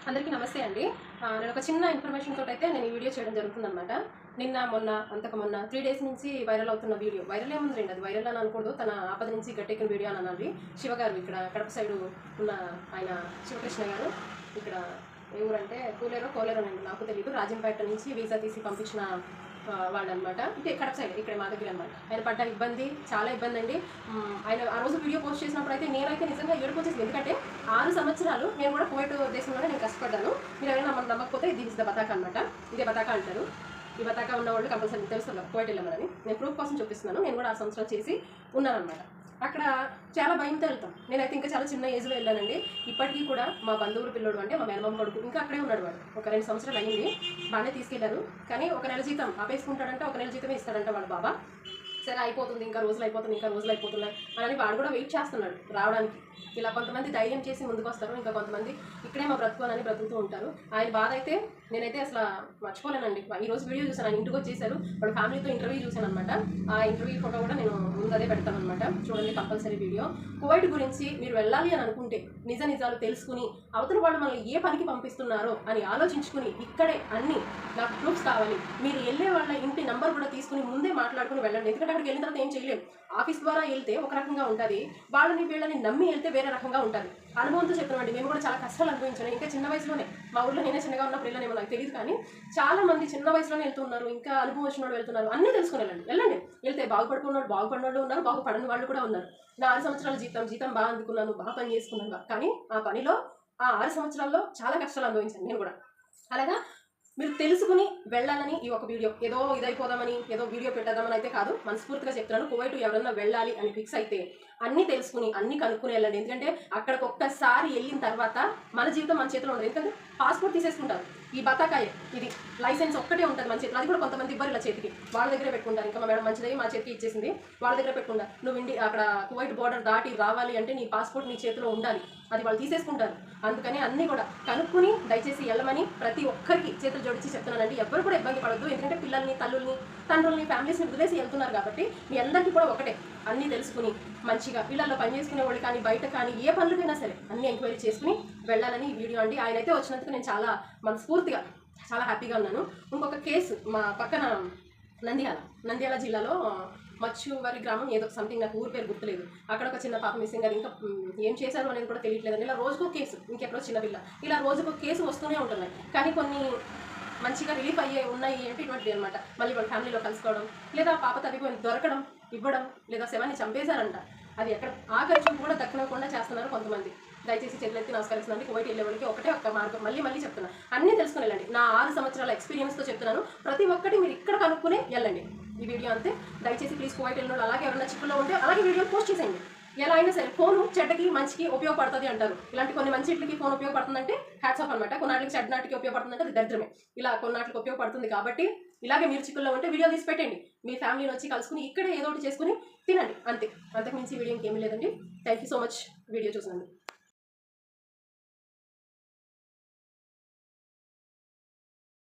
అందరికీ నమస్తే అండి. నేను ఒక చిన్న ఇన్ఫర్మేషన్ తోటైతే నేను ఈ వీడియో చేయడం జరుగుతుందన్నమాట. నిన్న మొన్న మొన్న 3 డేస్ నుంచి వైరల్ అవుతున్న వీడియో. వైరల్ ఏముందండి, అది వైరల్ అని అనకూడదు. తన ఆపద నుంచి గట్టెక్కిన వీడియో అని అనాలి. శివ గారు ఇక్కడ కడప సైడు ఉన్న ఆయన శివకృష్ణ గారు ఇక్కడ ఏ ఊరంటే కోలేరో నాకు తెలియదు. రాజంపేట నుంచి వీసా తీసి పంపించిన వాళ్ళు అనమాట. అంటే కడప సైడ్ ఇక్కడ మా దగ్గర అనమాట. ఆయన పడ్డ ఇబ్బంది చాలా ఇబ్బంది అండి. ఆయన ఆ రోజు వీడియో పోస్ట్ చేసినప్పుడు అయితే నేనైతే నిజంగా ఏడుపు వచ్చేసింది. ఎందుకంటే 6 సంవత్సరాలు నేను కూడా కువైట్ దేశంలోనే నేను కష్టపడ్డాను. మీరు ఎవరైనా నమ్మకపోతే ఇది ఇస్ ద బతాకా అనమాట. ఇదే బతాకా అంటారు. ఈ బతాకా ఉన్న వాళ్ళు కంపల్సరీ తెలుస్తారు కువైట్ వెళ్ళమని. నేను ప్రూఫ్ కోసం చూపిస్తున్నాను. నేను కూడా 6 సంవత్సరాలు చేసి ఉన్నాను అనమాట. అక్కడ చాలా భయంతో వెళ్తాం. నేనైతే ఇంకా చాలా చిన్న ఏజ్లో వెళ్ళానండి. ఇప్పటికీ కూడా మా బంధువుల పిల్లోడు అంటే మా మేనమామ కొడుకు ఇంకా అక్కడే ఉన్నాడు. వాడు ఒక 2 సంవత్సరాలు అయ్యింది. బాగానే తీసుకెళ్లారు. కానీ ఒక నెల జీతం ఆపేసుకుంటాడంటే ఒక నెల జీతమే ఇస్తాడంట వాళ్ళ బాబా. సరే అయిపోతుంది, ఇంకా రోజులు అయిపోతున్నాయి అని వాడు కూడా వెయిట్ చేస్తున్నాడు రావడానికి. ఇలా కొంతమంది ధైర్యం చేసి ముందుకు వస్తారు, ఇంకా కొంతమంది ఇక్కడే మా బ్రతుకోనని బ్రతుకుతూ ఉంటారు. ఆయన బాధ అయితే నేనైతే అసలు మర్చిపోలేనండి. ఈరోజు వీడియో చూసాను, ఆయన ఇంటికి వచ్చేసారు. వాళ్ళ ఫ్యామిలీతో ఇంటర్వ్యూ చూశాను అనమాట. ఆ ఇంటర్వ్యూ ఫోటో కూడా నేను ముందే పెడతాను అనమాట. చూడండి కంపల్సరీ వీడియో. కువైట్ గురించి మీరు వెళ్ళాలి అని అనుకుంటే నిజాలు తెలుసుకుని అవతల వాళ్ళు మనల్ని ఏ పనికి పంపిస్తున్నారో అని ఆలోచించుకుని ఇక్కడే అన్ని నాకు ప్రూఫ్స్ కావాలి, మీరు వెళ్ళే వాళ్ళ ఇంటి నంబర్ కూడా తీసుకుని ముందే మాట్లాడుకుని వెళ్ళండి. ఎందుకంటే అక్కడికి వెళ్ళిన తర్వాత ఏం చేయలేము. ఆఫీస్ ద్వారా వెళ్తే ఒక రకంగా ఉంటుంది, వీళ్ళని నమ్మి వెళ్తే వేరే రకంగా ఉంటుంది. అనుభవంతో చెప్తామండి. మేము కూడా చాలా కష్టాలు అనుభవించాను. ఇంకా చిన్న వయసులోనే, మా ఊళ్ళో నేనే చిన్నగా ఉన్నప్పుడు వెళ్ళానేమో నాకు తెలియదు, కానీ చాలా మంది చిన్న వయసులోనే వెళ్తున్నారు. ఇంకా అనుభవం వచ్చిన వాళ్ళు వెళ్తున్నారు. అన్నీ తెలుసుకుని వెళ్ళండి. వెళ్తే బాగుపడిన వాళ్ళు ఉన్నారు, బాగుపడని వాళ్ళు కూడా ఉన్నారు. నా 6 సంవత్సరాల జీతం బాగా అందుకున్నాను, బాగా పని చేసుకున్నాను. కానీ ఆ పనిలో ఆ 6 సంవత్సరాల్లో చాలా కష్టాలు అనుభవించాను నేను కూడా. అలాగా మీరు తెలుసుకుని వెళ్ళాలని ఈ ఒక వీడియో. ఏదో ఇదైపోదామని ఏదో వీడియో పెట్టేద్దామని అయితే కాదు, మనస్ఫూర్తిగా చెప్తున్నాను. కువైట్ ఎవరన్నా వెళ్ళాలి అని ఫిక్స్ అయితే అన్నీ తెలుసుకుని అన్నీ కనుక్కుని వెళ్ళండి. ఎందుకంటే అక్కడికి ఒక్కసారి వెళ్ళిన తర్వాత మన జీవితం మన చేతిలో ఉండదు. ఎందుకంటే పాస్పోర్ట్ తీసేసుకుంటారు. ఈ బతాకాయే ఇది లైసెన్స్ ఒక్కటే ఉంటుంది మన చేతిలో. అది కూడా కొంతమంది ఇవ్వరు ఇలా చేతికి, వాళ్ళ దగ్గరే పెట్టుకుంటారు. ఇంకా మేడం మంచిది మా చేతికి ఇచ్చేసింది, వాళ్ళ దగ్గర పెట్టుకుంటారు. నువ్వు అక్కడ కువైట్ బోర్డర్ దాటి రావాలి అంటే నీ పాస్పోర్ట్ నీ చేతిలో ఉండాలి. అది వాళ్ళు తీసేసుకుంటారు. అందుకని అన్నీ కూడా కనుక్కుని దయచేసి వెళ్ళమని ప్రతి ఒక్కరికి చేతులు జోడించి చెప్తున్నానండి. ఎవరు కూడా ఇబ్బంది పడద్దు. ఎందుకంటే పిల్లల్ని, తండ్రుల్ని, ఫ్యామిలీస్ని వదిలేసి వెళ్తున్నారు కాబట్టి మీ అందరికీ కూడా ఒకటే, అన్నీ తెలుసుకుని మంచిగా ఇళ్లలో పని చేసుకునే వాళ్ళు కానీ బయట కానీ ఏ పనులకైనా సరే అన్ని ఎంక్వైరీ చేసుకుని వెళ్ళాలని ఈ వీడియో అండి. ఆయన అయితే వచ్చినందుకు నేను చాలా మనస్ఫూర్తిగా చాలా హ్యాపీగా ఉన్నాను. ఇంకొక కేసు మా పక్కన నంద్యాల జిల్లాలో మచ్చువారి గ్రామం ఏదో సంథింగ్, నాకు ఊరి పేరు గుర్తులేదు. అక్కడ ఒక చిన్న పాప మిస్సింగ్. అది ఇంకా ఏం చేశారు అనేది కూడా తెలియట్లేదండి. ఇలా రోజుకో కేసు, ఇంకెక్కడో చిన్న పిల్ల, ఇలా రోజుకో కేసు వస్తూనే ఉంటున్నాయి. కానీ కొన్ని మంచిగా రిలీఫ్ ఉన్నాయి అంటే ఇటువంటివి అనమాట. మళ్ళీ వాళ్ళ ఫ్యామిలీలో కలుసుకోవడం, లేదా పాప తగ్గిపోయి దొరకడం, ఇవ్వడం, లేదా శవాన్ని చంపేశారంట. అది ఎక్కడ ఆఖరి చూపు కూడా దక్కనకుండా చేస్తున్నారు కొంతమంది. దయచేసి చేతులెత్తి నమస్కరిస్తున్నాను. కువైట్ వెళ్ళే వాళ్ళకి ఒకటే ఒక్క మార్గం, మళ్ళీ చెప్తున్నాను, అన్నీ తెలుసుకుని వెళ్ళండి. నా 6 సంవత్సరాల ఎక్స్పీరియన్స్తో చెప్తున్నాను. ప్రతి ఒక్కటి మీరు ఇక్కడ కనుక్కునే వెళ్ళండి. ఈ వీడియో అంతే. దయచేసి ప్లీజ్ కువైట్ వెళ్ళిన వాళ్ళు అలాగే ఎవరైనా చిక్కుల్లో ఉంటే అలాగే వీడియో పోస్ట్ చేసేయండి. ఎలా అయినా సరే ఫోను చెడ్డకి మంచికి ఉపయోగపడుతుంది అంటారు. ఇలాంటి కొన్ని మంచి చెట్లకి ఫోన్ ఉపయోగపడుతుందంటే హ్యాట్స్ ఆఫ్ అనమాట. కొన్నాటికి చెడ్డనాటికి ఉపయోగపడుతుందంటే అది దరిద్రమే. ఇలా కొన్నాటికి ఉపయోగపడుతుంది కాబట్టి ఇలాగే మీరు చిక్కుల్లో ఉంటే వీడియో తీసి పెట్టండి. మీ ఫ్యామిలీని వచ్చి కలుసుకుని ఇక్కడే ఏదో ఒకటి చేసుకుని తినండి. అంతే, అంతకుమించి వీడియో ఇంకేమీ లేదండి. Thank you so much video చూసినందుకు.